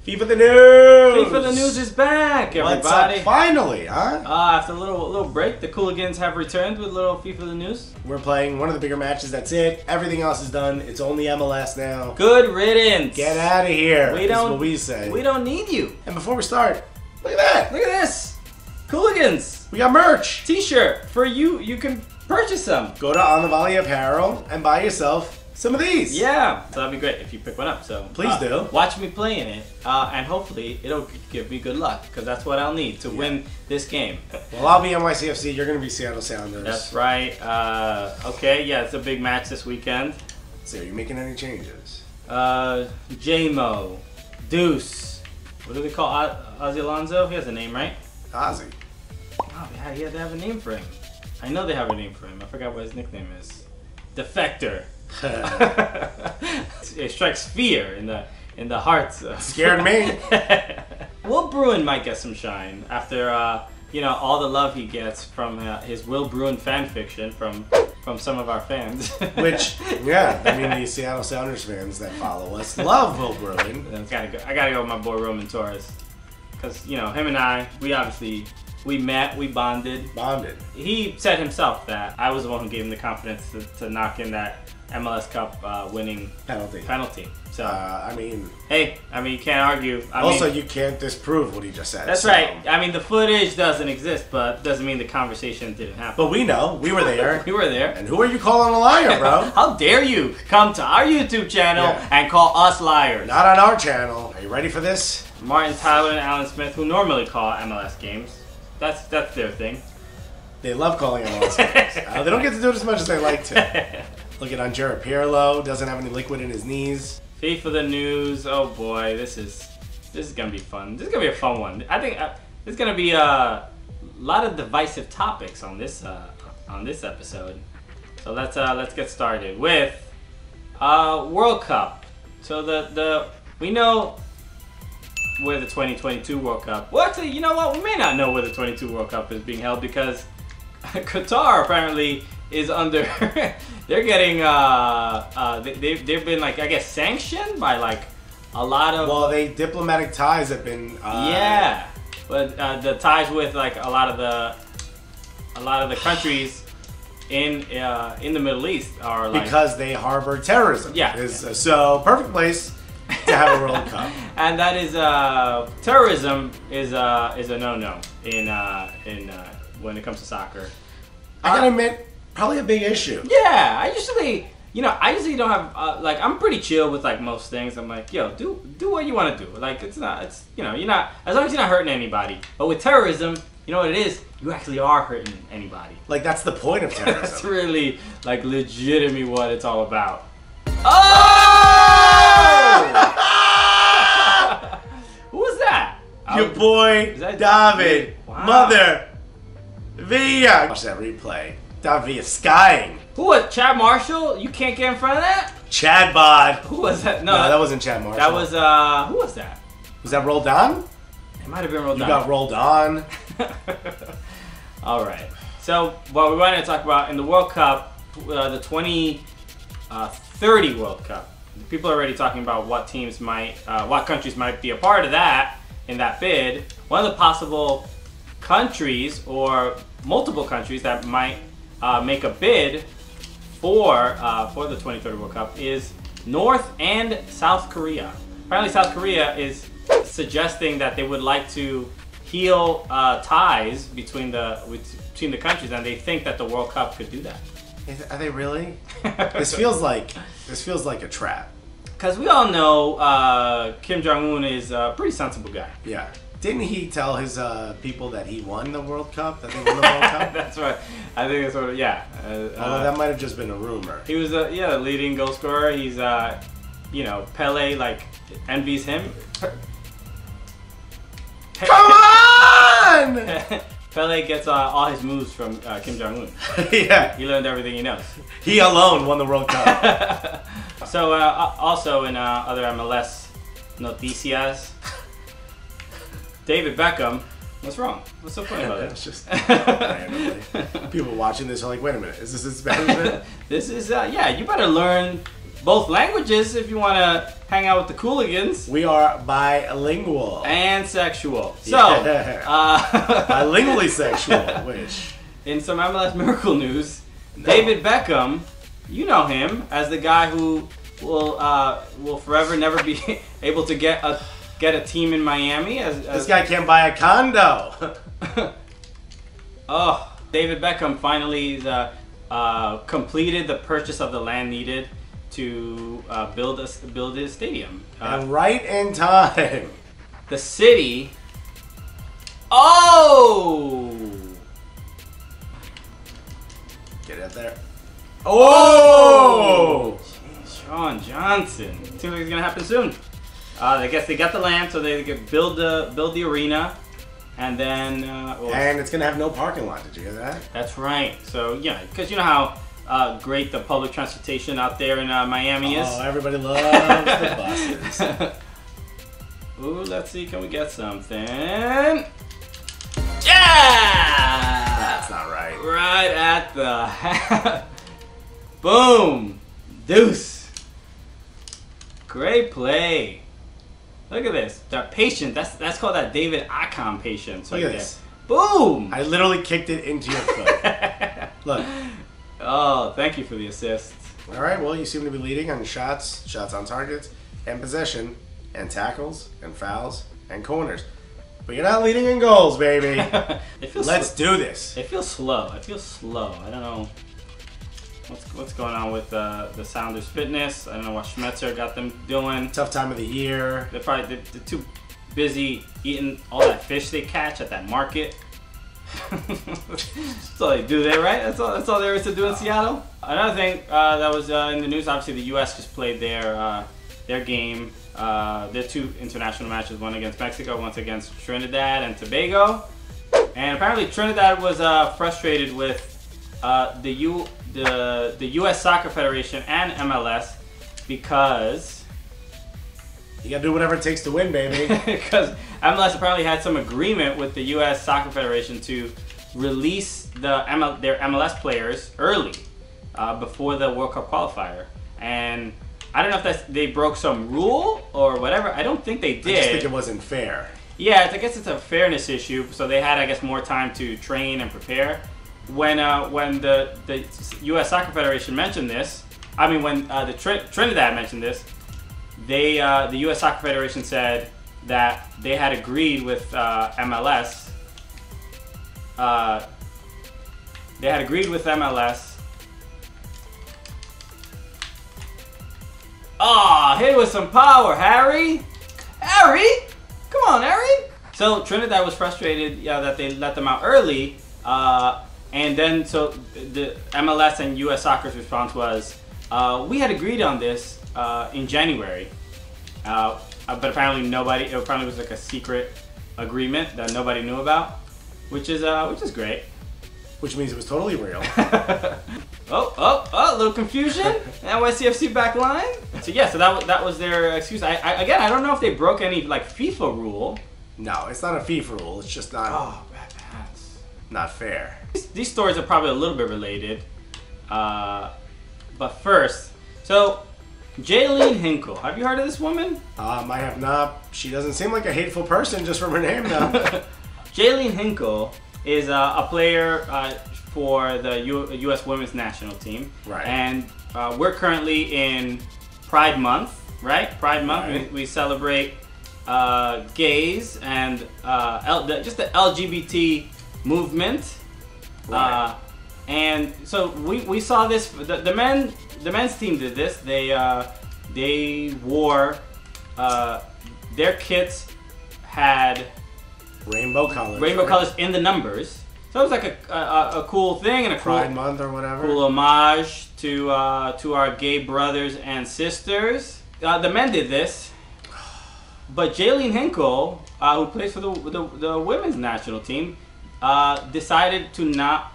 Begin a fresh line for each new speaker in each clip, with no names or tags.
FIFA the news!
FIFA the news is back, everybody.
What's up? Finally, huh?
After a little break, the Cooligans have returned with a little FIFA the news.
We're playing one of the bigger matches, that's it. Everything else is done. It's only MLS now.
Good riddance.
Get out of here.
We don't,
is what we say.
We don't need you.
And before we start, look at that.
Look at this. Cooligans.
We got merch.
T-shirt for you. You can purchase some.
Go to On the Volley Apparel and buy yourself some of these.
Yeah, so that'd be great if you pick one up. So
please do.
Watch me playing it, and hopefully it'll give me good luck, because that's what I'll need to win this game.
Well, I'll be NYCFC. You're gonna be Seattle Sounders.
That's right. Okay, yeah, it's a big match this weekend.
So, are you making any changes?
J-Mo, Deuce. What do we call Ozzy Alonso? He has a name, right?
Ozzy.
Oh, yeah, they have a name for him. I know they have a name for him. I forgot what his nickname is. Defector. It strikes fear in the hearts.
Scared me.
Will Bruin might get some shine after all the love he gets from his Will Bruin fan fiction from some of our fans.
Which, yeah, I mean the Seattle Sounders fans that follow us love Will Bruin.
I gotta go with my boy Roman Torres, because him and I, we met, we bonded. He said himself that I was the one who gave him the confidence to knock in that MLS Cup winning penalty. So
I mean,
hey, you can't argue.
You can't disprove what he just said.
That's right. I mean, the footage doesn't exist, but doesn't mean the conversation didn't happen.
But we know, we were there.
We were there.
And who are you calling a liar, bro?
How dare you come to our YouTube channel and call us liars?
Not on our channel. Are you ready for this?
Martin Tyler and Alan Smith, who normally call MLS games, that's their thing.
They love calling MLS games. They don't get to do it as much as they like to. Look at Angera Pirlo, doesn't have any liquid in his knees.
FIFA the news, oh boy, this is gonna be fun. This is gonna be a fun one. I think there's gonna be a lot of divisive topics on this episode. So let's get started with World Cup. So we know where the 2022 World Cup. Well, actually, you know what? We may not know where the 22 World Cup is being held, because Qatar apparently is under. They're getting. They've been, like, I guess, sanctioned by, like, a lot of.
Well, diplomatic ties have been.
Yeah, but the ties with, like, a lot of the countries in the Middle East are, like,
because they harbor terrorism.
Yeah.
So perfect place to have a World Cup.
And that is terrorism is a no-no in when it comes to soccer.
I gotta admit, probably a big issue.
Yeah, I usually don't have I'm pretty chill with, like, most things. I'm like, yo, do what you want to do. Like, you're not, as long as you're not hurting anybody. But with terrorism, you know what it is? You actually are hurting anybody.
Like, that's the point of terrorism.
That's really, like, legitimately what it's all about. Oh! Who was that?
Your boy, David.
Wow.
Mother. Villa. Watch that replay. David skying.
Who was Chad Marshall? You can't get in front of that?
Chad Bod.
Who was that?
No, that wasn't Chad Marshall.
That was, who was that?
Was that Roldan?
It might have been Roldan.
You got rolled on.
Alright. So, what we wanted to talk about in the World Cup, the 2030 World Cup. People are already talking about what countries might be a part of that in that bid. One of the possible countries, or multiple countries, that might make a bid for the 2030 World Cup is North and South Korea. Apparently, South Korea is suggesting that they would like to heal ties between the countries, and they think that the World Cup could do that.
Are they really? This feels like a trap.
Because we all know Kim Jong-un is a pretty sensible guy.
Yeah. Didn't he tell his people that he won the World Cup? That they won the World Cup?
That's right. I think that's what. Yeah.
Although that might have just been a rumor.
He was the leading goal scorer. He's Pele, like, envies him.
Come on!
Pele gets all his moves from Kim Jong-un.
Yeah.
He learned everything he knows.
He alone won the World Cup.
So also in other MLS noticias, David Beckham. What's wrong? What's so funny about it?
It's just randomly. People watching this are like, wait a minute, is this his Spanish?
This is, yeah, you better learn both languages if you want to hang out with the Cooligans.
We are bilingual.
And sexual. So,
bilingually sexual, wish.
In some MLS Miracle news, David Beckham, you know him as the guy who will forever never be able to get a team in Miami.
This guy can't buy a condo.
Oh, David Beckham finally completed the purchase of the land needed to build his stadium.
And right in time.
The city. Oh!
Get it there. Oh!
Jeez, Sean Johnson. Seems like it's gonna happen soon. I guess they got the land, so they could build the arena, and then.
And it's gonna have no parking lot. Did you hear that?
That's right. So yeah, because you know how great the public transportation out there in Miami is.
Oh, everybody loves the buses.
Ooh, let's see. Can we get something? Yeah!
That's not right.
Right at the boom, deuce. Great play. Look at this. That patient. That's called that David Beckham patience.
Look at this.
Boom.
I literally kicked it into your foot. Look.
Oh, thank you for the assist.
All right. Well, you seem to be leading on shots on targets, and possession, and tackles, and fouls, and corners. But you're not leading in goals, baby. Let's do this.
It feels slow. I don't know what's going on with the Sounders fitness. I don't know what Schmetzer got them doing.
Tough time of the year.
They're too busy eating all that fish they catch at that market. That's all they do there, right? That's all there is to do in Seattle. Another thing that was in the news, obviously the U.S. just played their game. Their two international matches, one against Mexico, one against Trinidad and Tobago. And apparently Trinidad was frustrated with the U.S. Soccer Federation and MLS because
you gotta do whatever it takes to win, baby.
Because MLS apparently had some agreement with the U.S. Soccer Federation to release their MLS players early before the World Cup qualifier. And I don't know if they broke some rule or whatever. I don't think they did.
I just think it wasn't fair.
Yeah, I guess it's a fairness issue. So they had, I guess, more time to train and prepare. When the U.S. Soccer Federation mentioned this, when the Trinidad mentioned this, the U.S. Soccer Federation said that they had agreed with MLS. They had agreed with MLS. Ah, hit it with some power, Harry! Harry! Come on, Harry! So Trinidad was frustrated that they let them out early. And then, so the MLS and U.S. Soccer's response was, we had agreed on this in January. But apparently it apparently was like a secret agreement that nobody knew about, which is great.
Which means it was totally real.
A little confusion. NYCFC back line. So yeah, so that was their excuse. I don't know if they broke any like FIFA rule.
No, it's not a FIFA rule. It's just not.
Oh, bad pass.
Not fair.
These stories are probably a little bit related. But first, so Jaelene Hinkle. Have you heard of this woman?
I have not. She doesn't seem like a hateful person just from her name, though.
Jaelene Hinkle is a player for the U.S. Women's National Team.
Right.
And we're currently in Pride Month, right? Pride Month.
Right.
We celebrate gays and just the LGBT movement.
Right.
And so we saw this. The men's team did this. They wore their kits had
rainbow colors.
Rainbow colors in the numbers. So it was like a cool thing and a
Pride Month or whatever.
Cool homage to our gay brothers and sisters. The men did this, but Jaelene Hinkle, who plays for the women's national team, decided to not.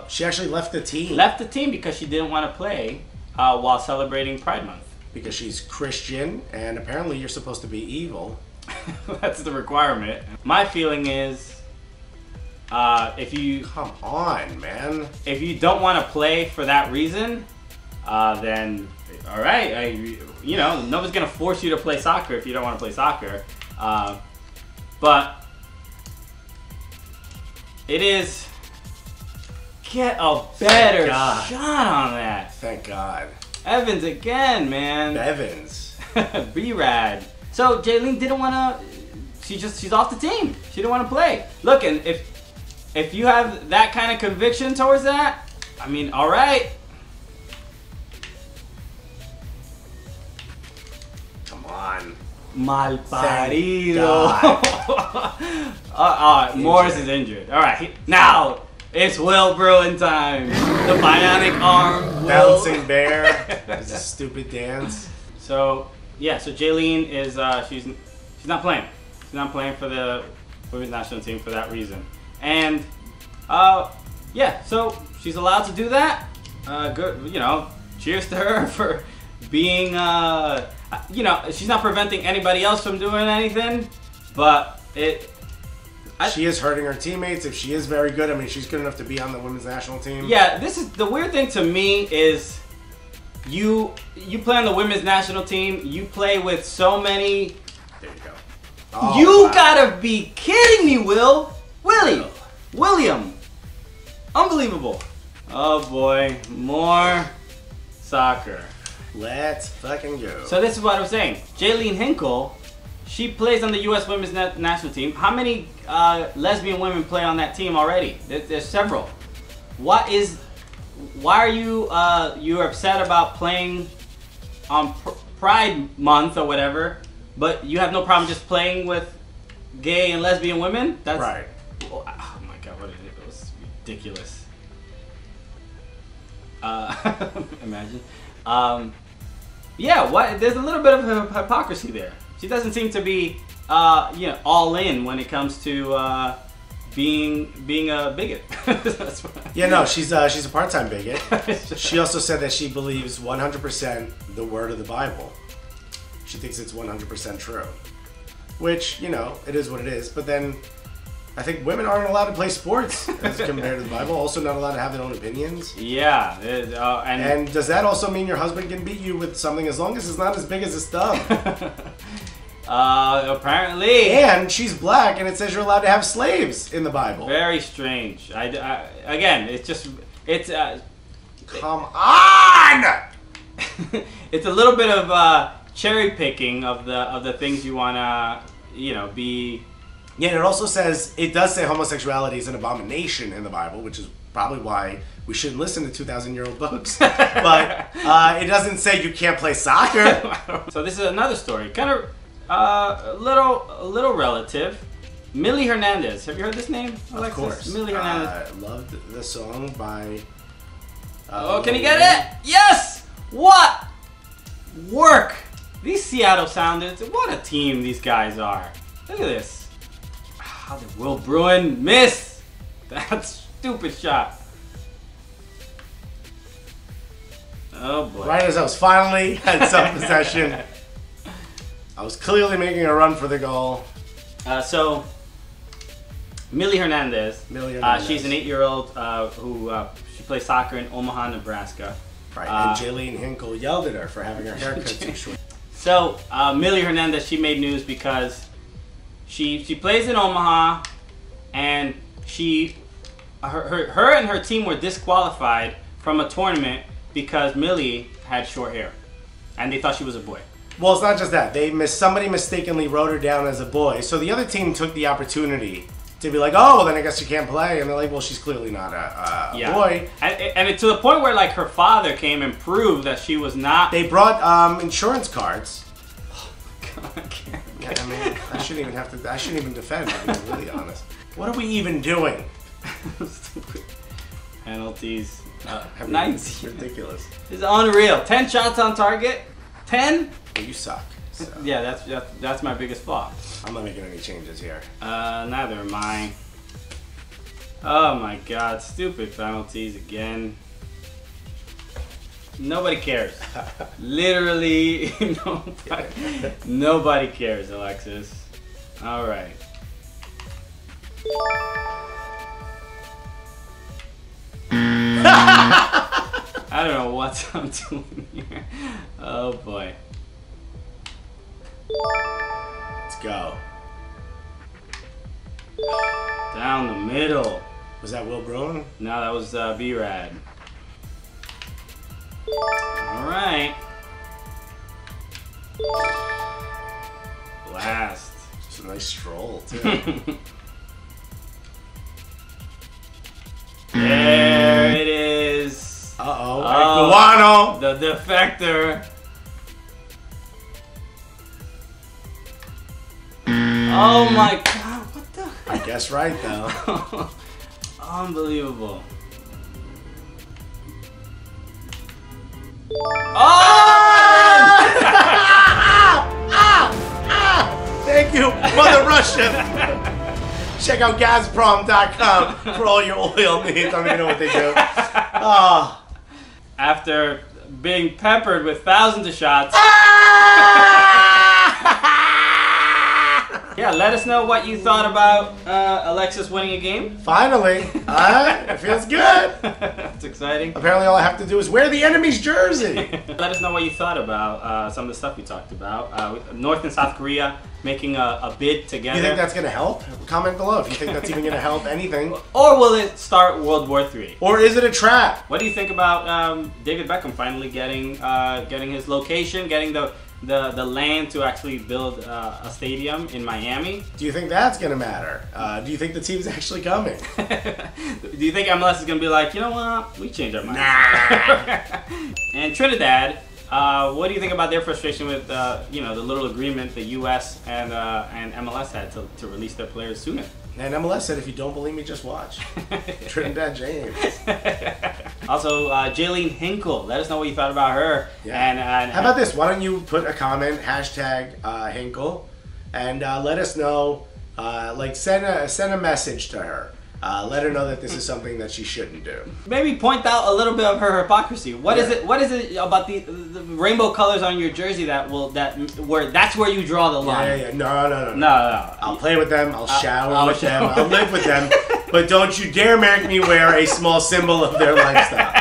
She actually left the team.
Left the team because she didn't want to play while celebrating Pride Month.
Because she's Christian, and apparently you're supposed to be evil.
That's the requirement. My feeling is, if you
come on, man,
if you don't want to play for that reason, then All right, you know, nobody's gonna force you to play soccer if you don't want to play soccer, but it is get a better shot on that.
Thank God.
Evans again, man.
Evans.
B-Rad. So Jaelene didn't want to. She's off the team. She didn't want to play. Look, and if you have that kind of conviction towards that, I mean, all right.
Come on.
Malparido. Morris is injured. All right, now it's Will Bruin time. The bionic arm.
Bouncing bear. It's a stupid dance.
So yeah, so Jaelene is she's not playing. She's not playing for the women's national team for that reason. And yeah, so she's allowed to do that. Good, you know. Cheers to her for being you know, she's not preventing anybody else from doing anything, but she is hurting her teammates. If she is very good, I mean, she's good enough to be on the women's national team. Yeah, this is the weird thing to me is you play on the women's national team. You play with so many.
There you go. Oh,
you gotta be kidding me, William. Unbelievable. Oh boy, more soccer.
Let's fucking go.
So this is what I was saying. Jaelene Hinkle, she plays on the U.S. women's national team. How many lesbian women play on that team already? There's several. Why are you you're upset about playing on Pride Month or whatever, but you have no problem just playing with gay and lesbian women? That's
right.
Oh my God, what is it? It was ridiculous. Imagine. Yeah, what? There's a little bit of hypocrisy there. She doesn't seem to be, you know, all in when it comes to being a bigot.
Yeah, no, she's a part-time bigot. She also said that she believes 100% the word of the Bible. She thinks it's 100% true, which, you know, it is what it is. But then I think women aren't allowed to play sports as compared to the Bible. Also not allowed to have their own opinions.
Yeah.
And does that also mean your husband can beat you with something as long as it's not as big as his thumb?
Apparently.
And she's black and it says you're allowed to have slaves in the Bible.
Very strange. Again, it's just,
come on!
It's a little bit of cherry picking of the things you want to, you know, be...
Yeah, and it also says, it does say homosexuality is an abomination in the Bible, which is probably why we shouldn't listen to 2,000-year-old books. But it doesn't say you can't play soccer.
So this is another story, kind of a little relative. Millie Hernandez. Have you heard this name, Alexis?
Of course.
Millie Hernandez.
I loved the song by...
oh, can you get it? Yes! What work! These Seattle Sounders, what a team these guys are. Look at this. How did Will Bruin miss that stupid shot? Oh boy.
Right as I was finally at some possession, I was clearly making a run for the goal.
So, Millie Hernandez. She's an 8-year-old who she plays soccer in Omaha, Nebraska.
Right, and Jaelene Hinkle yelled at her for having her haircut too short.
So, Millie Hernandez, she made news because she plays in Omaha, and her and her team were disqualified from a tournament because Millie had short hair, and they thought she was a boy.
Well, it's not just that. Somebody mistakenly wrote her down as a boy, so the other team took the opportunity to be like, oh, well, then I guess she can't play, and they're like, well, she's clearly not a boy.
And to the point where like her father came and proved that she was not.
They brought insurance cards.
Oh my God, I can't.
Yeah, I mean, I shouldn't even defend, to be really honest. What are we even doing?
Stupid. Penalties.
It's ridiculous.
It's unreal. 10 shots on target. 10?
Well, you suck. So.
Yeah, that's my biggest flaw.
I'm not making any changes here.
Neither am I. Oh my God, stupid penalties again. Nobody cares. Literally, nobody cares, Alexis. All right. I don't know what I'm doing here. Oh boy.
Let's go.
Down the middle.
Was that Will Bruin?
No, that was B-Rad. Alright. Blast.
Just a nice stroll, too.
There it is.
Uh-oh. Guano.
The defector. Oh my god, what the?
I guess right, though.
Unbelievable. Oh!
Thank you, Mother Russia. Check out Gazprom.com for all your oil needs. I don't even know what they do. Oh.
After being peppered with thousands of shots. Yeah, let us know what you thought about Alexis winning a game.
Finally. It feels good.
That's exciting.
Apparently all I have to do is wear the enemy's jersey.
Let us know what you thought about some of the stuff we talked about. North and South Korea making a bid together.
You think that's going to help? Comment below if you think that's even going to help anything.
Or will it start World War III?
Or is it a trap?
What do you think about David Beckham finally getting his location, getting the land to actually build a stadium in Miami?
Do you think that's going to matter? Do you think the team's actually coming?
Do you think MLS is going to be like, you know what, we changed our minds?
Nah.
And Trinidad, what do you think about their frustration with the little agreement the U.S. and MLS had to release their players sooner?
And MLS said, if you don't believe me, just watch. Trinidad James.
Also, Jaelene Hinkle. Let us know what you thought about her.
Yeah.
And
how about this? Why don't you put a comment, hashtag Hinkle, and let us know, send a message to her. Let her know that this is something that she shouldn't do.
Maybe point out a little bit of her hypocrisy. What is it about the rainbow colors on your jersey that's where you draw the line?
Yeah. No. I'll play with them. I'll shower with them. I'll live with them. But don't you dare make me wear a small symbol of their lifestyle.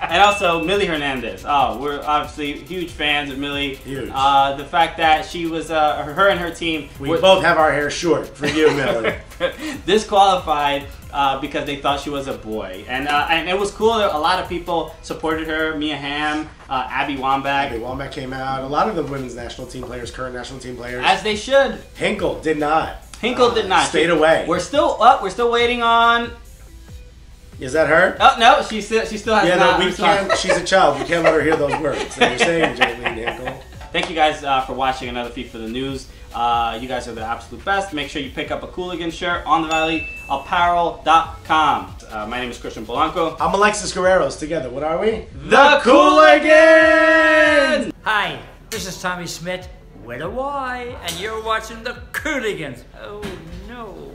And also, Millie Hernandez. Oh, we're obviously huge fans of Millie.
Huge.
The fact that she was, her and her team...
We both have our hair short for you, Millie.
Disqualified because they thought she was a boy. And it was cool. A lot of people supported her. Mia Hamm, Abby Wambach.
Abby Wambach came out. A lot of the women's national team players, current national team players.
As they should.
Hinkle did not.
Hinkle did not.
Stayed away.
We're still waiting on...
Is that her?
Oh, no, she still has not.
Yeah, no, we can't. She's a child. We can't let her hear those words. So you're saying, Jaelene Hinkle.
Thank you guys for watching another feed for the news. You guys are the absolute best. Make sure you pick up a Cooligans shirt on thevalleyapparel.com. My name is Christian Polanco.
I'm Alexis Guerreros. Together, what are we?
The Cooligans!
Hi, this is Tommy Smith with a Y, and you're watching the Cooligans. Oh no.